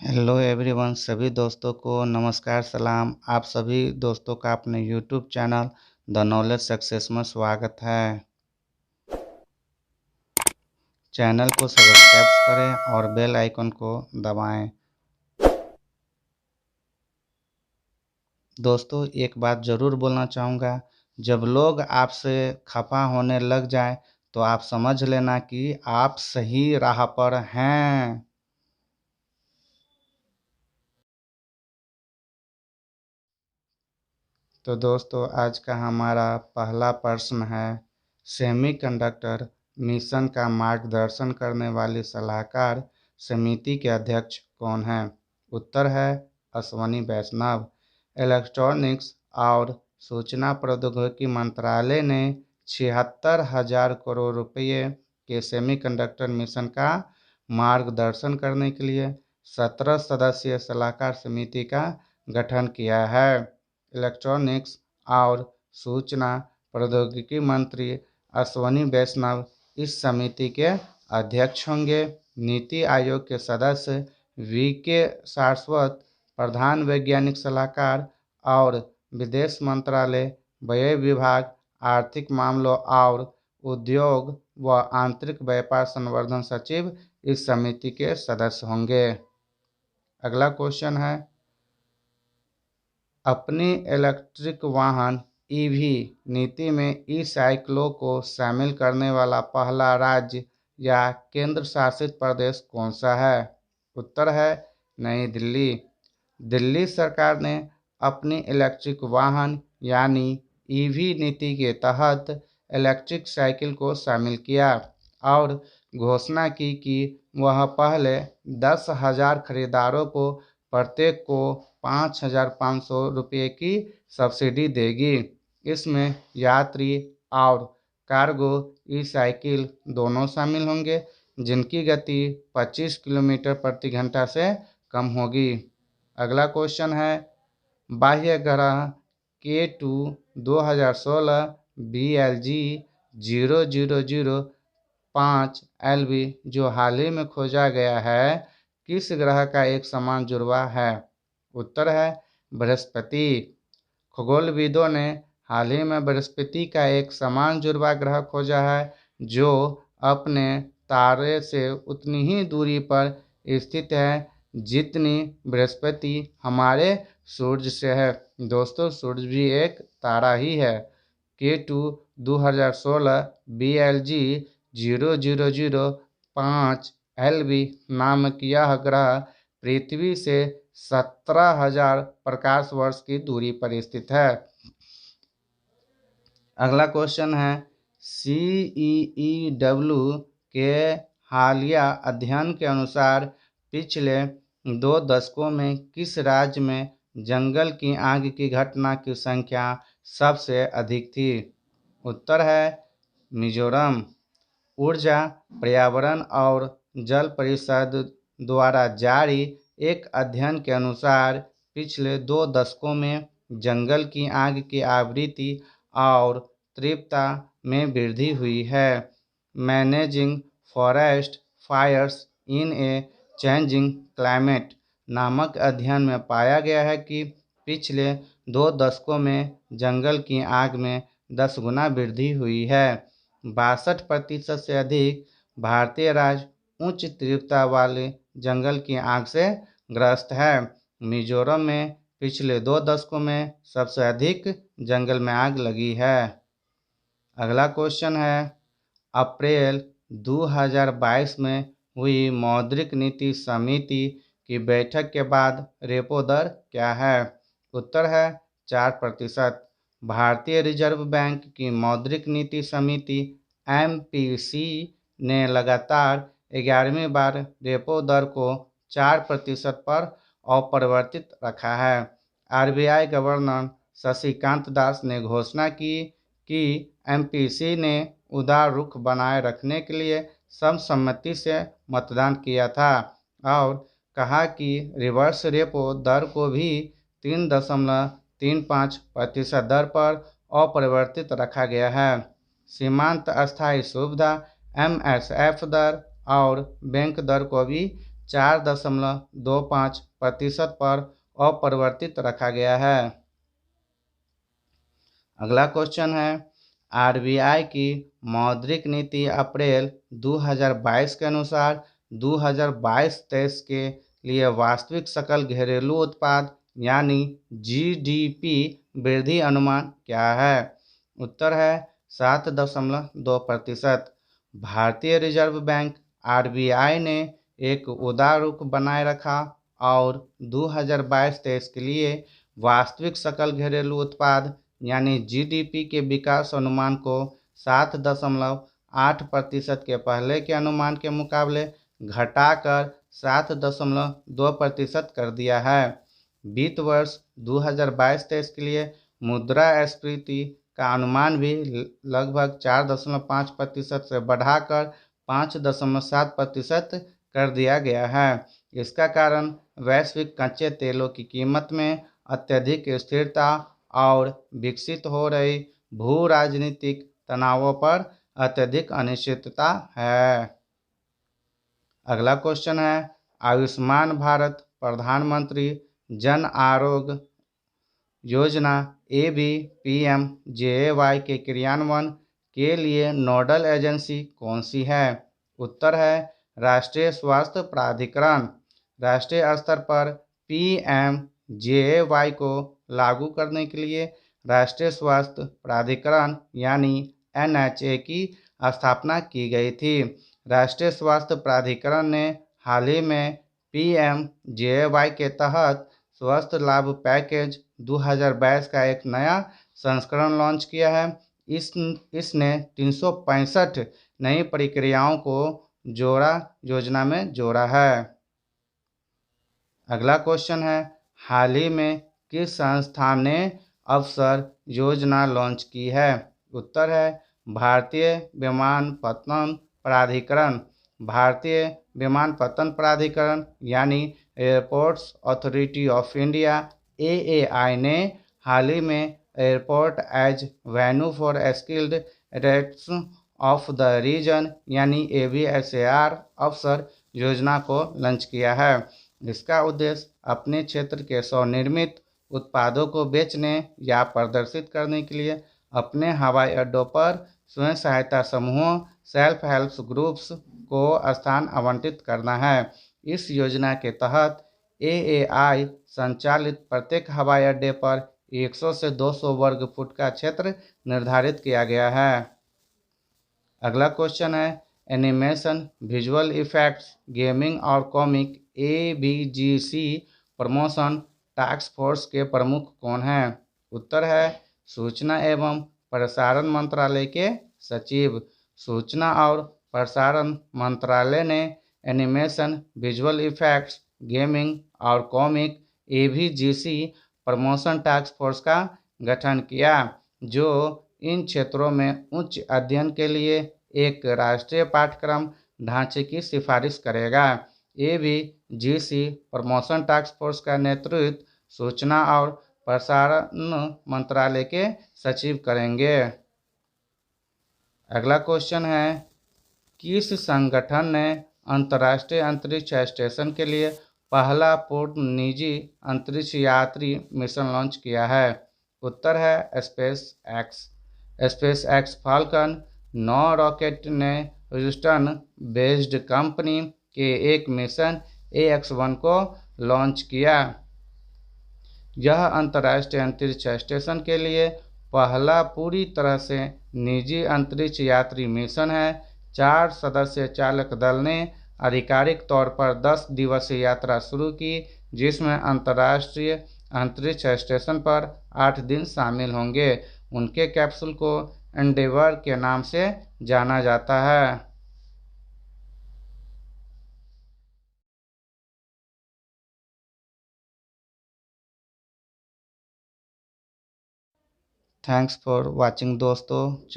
Hello everyone, सभी दोस्तों को नमस्कार सलाम। आप सभी दोस्तों का अपने YouTube channel the knowledge success में स्वागत है। चैनल को सब्सक्राइब करें और बेल आइकन को दबाएं। दोस्तों, एक बात ज़रूर बोलना चाहूँगा, जब लोग आपसे खफा होने लग जाएं तो आप समझ लेना कि आप सही राह पर हैं। तो दोस्तों, आज का हमारा पहला प्रश्न है, सेमीकंडक्टर मिशन का मार्गदर्शन करने वाली सलाहकार समिति के अध्यक्ष कौन हैं? उत्तर है अश्वनी वैष्णव। इलेक्ट्रॉनिक्स और सूचना प्रौद्योगिकी मंत्रालय ने 76,000 करोड़ रुपये के सेमीकंडक्टर मिशन का मार्गदर्शन करने के लिए 17 सदस्यीय सलाहकार समिति का गठन किया है। इलेक्ट्रॉनिक्स और सूचना प्रौद्योगिकी मंत्री अश्वनी वैष्णव इस समिति के अध्यक्ष होंगे। नीति आयोग के सदस्य वी.के. सारस्वत प्रधान वैज्ञानिक सलाहकार और विदेश मंत्रालय, व्यय विभाग, आर्थिक मामलों और उद्योग व आंतरिक व्यापार संवर्धन सचिव इस समिति के सदस्य होंगे। अगला क्वेश्चन है, अपनी इलेक्ट्रिक वाहन ईवी नीति में ई-साइकिलों को शामिल करने वाला पहला राज्य या केंद्र शासित प्रदेश कौन सा है? उत्तर है नई दिल्ली। दिल्ली सरकार ने अपनी इलेक्ट्रिक वाहन यानी ईवी नीति के तहत इलेक्ट्रिक साइकिल को शामिल किया और घोषणा की कि वह पहले 10,000 खरीदारों को प्रत्येक को 5,500 रुपये की सब्सिडी देगी। इसमें यात्री और कार्गो ई साइकिल दोनों शामिल होंगे, जिनकी गति 25 किलोमीटर प्रति घंटा से कम होगी। अगला क्वेश्चन है, बाह्य ग्रह K2 2016 BLG 0005 LB जो हाल ही में खोजा गया है, किस ग्रह का एक समान जुड़वा है? उत्तर है बृहस्पति। खगोलविदों ने हाल ही में बृहस्पति का एक समान जुड़वा ग्रह खोजा है, जो अपने तारे से उतनी ही दूरी पर स्थित है जितनी बृहस्पति हमारे सूर्य से है। दोस्तों, सूर्य भी एक तारा ही है। K2 2016 BLG 0005 LB नामक यह ग्रह पृथ्वी से 17,000 प्रकाश वर्ष की दूरी पर स्थित है। अगला क्वेश्चन है, CEEW के हालिया अध्ययन के अनुसार पिछले 2 दशकों में किस राज्य में जंगल की आग की घटना की संख्या सबसे अधिक थी? उत्तर है मिजोरम। ऊर्जा, पर्यावरण और जल परिषद द्वारा जारी एक अध्ययन के अनुसार पिछले 2 दशकों में जंगल की आग की आवृत्ति और तीव्रता में वृद्धि हुई है। Managing forest fires in a changing climate नामक अध्ययन में पाया गया है कि पिछले 2 दशकों में जंगल की आग में 10 गुना वृद्धि हुई है। 62% से अधिक भारतीय राज्य उच्च तीव्रता वाले जंगल की आग से ग्रस्त है। मिजोरम में पिछले 2 दशकों में सबसे अधिक जंगल में आग लगी है। अगला क्वेश्चन है, अप्रैल 2022 में हुई मौद्रिक नीति समिति की बैठक के बाद रेपो दर क्या है? उत्तर है 4%। भारतीय रिजर्व बैंक की मौद्रिक नीति समिति MPC ने लगातार 11वीं बार रेपो दर को 4% पर अपरिवर्तित रखा है। RBI गवर्नर शक्तिकांत दास ने घोषणा की कि MPC ने उदार रुख बनाए रखने के लिए सर्वसम्मति से मतदान किया था और कहा कि रिवर्स रेपो दर को भी 3.35% दर पर अपरिवर्तित रखा गया है। सीमांत अस्थायी सुविधा MSF दर और बैंक दर को भी 4.25% पर अपरिवर्तित रखा गया है। अगला क्वेश्चन है, आरबीआई की मौद्रिक नीति अप्रैल 2022 के अनुसार 2022-23 के लिए वास्तविक सकल घरेलू उत्पाद यानी जीडीपी वृद्धि अनुमान क्या है? उत्तर है 7.2%। भारतीय रिजर्व बैंक आरबीआई ने एक उदार रुख बनाए रखा और 2022-23 के लिए वास्तविक सकल घरेलू उत्पाद यानी जीडीपी के विकास अनुमान को 7.8% के पहले के अनुमान के मुकाबले घटाकर 7.2% कर दिया है। वित्त वर्ष 2022-23 के लिए मुद्रास्फीति का अनुमान भी लगभग 4.5% से बढ़ाकर 5.7% कर दिया गया है। इसका कारण वैश्विक कच्चे तेलों की कीमत में अत्यधिक स्थिरता और विकसित हो रही भू राजनीतिक तनावों पर अत्यधिक अनिश्चितता है। अगला क्वेश्चन है, आयुष्मान भारत प्रधानमंत्री जन आरोग्य योजना ABPMJAY के क्रियान्वयन के लिए नोडल एजेंसी कौन सी है? उत्तर है राष्ट्रीय स्वास्थ्य प्राधिकरण। राष्ट्रीय स्तर पर PMJAY को लागू करने के लिए राष्ट्रीय स्वास्थ्य प्राधिकरण यानी NHA की स्थापना की गई थी। राष्ट्रीय स्वास्थ्य प्राधिकरण ने हाल ही में PMJAY के तहत स्वास्थ्य लाभ पैकेज 2022 का एक नया संस्करण लॉन्च किया है। इसने 365 नई प्रक्रियाओं को योजना में जोड़ा है। अगला क्वेश्चन है, हाल ही में किस संस्थान ने अवसर योजना लॉन्च की है? उत्तर है भारतीय विमानपत्तन प्राधिकरण। भारतीय विमानपत्तन प्राधिकरण यानी airports authority of India AAI ने हाल ही में airport as venue for skilled adepts of the region यानी AVSAR अवसर योजना को लॉन्च किया है। इसका उद्देश्य अपने क्षेत्र के स्वनिर्मित उत्पादों को बेचने या प्रदर्शित करने के लिए अपने हवाई अड्डों पर स्वयं सहायता समूहों सेल्फ हेल्प ग्रुप्स को स्थान आवंटित करना है। इस योजना के तहत AAI संचालित प्रत्येक हवाई अड्डे पर 100 से 200 वर्ग फुट का क्षेत्र निर्धारित किया गया है। अगला क्वेश्चन है, एनिमेशन, विजुअल इफेक्ट्स, गेमिंग और comic ABGC promotion task force के प्रमुख कौन हैं? उत्तर है सूचना एवं प्रसारण मंत्रालय के सचिव। सूचना और प्रसारण मंत्रालय ने एनिमेशन, विजुअल इफेक्ट्स, गेमिंग और comic ABGC promotion task force का गठन किया, जो इन क्षेत्रों में उच्च अध्ययन के लिए एक राष्ट्रीय पाठ्यक्रम ढांचे की सिफारिश करेगा। ABGC प्रमोशन टास्क फोर्स का नेतृत्व सूचना और प्रसारण मंत्रालय के सचिव करेंगे। अगला क्वेश्चन है, किस संगठन ने अंतर्राष्ट्रीय अंतरिक्ष स्टेशन के लिए पहला पूर्ण निजी अंतरिक्ष यात्री मिशन लॉन्च किया है? उत्तर है स्पेस एक्स फाल्कन 9 रॉकेट ने ह्यूस्टन बेस्ड कंपनी के एक मिशन AX-1 को लॉन्च किया। यह अंतर्राष्ट्रीय अंतरिक्ष स्टेशन के लिए पहला पूरी तरह से निजी अंतरिक्ष यात्री मिशन है। 4 सदस्यीय चालक दल ने आधिकारिक तौर पर 10 दिवसीय यात्रा शुरू की, जिसमें अंतर्राष्ट्रीय अंतरिक्ष स्टेशन पर 8 दिन शामिल होंगे। उनके कैप्सूल को एंडेवर के नाम से जाना जाता है। थैंक्स फॉर वॉचिंग दोस्तों।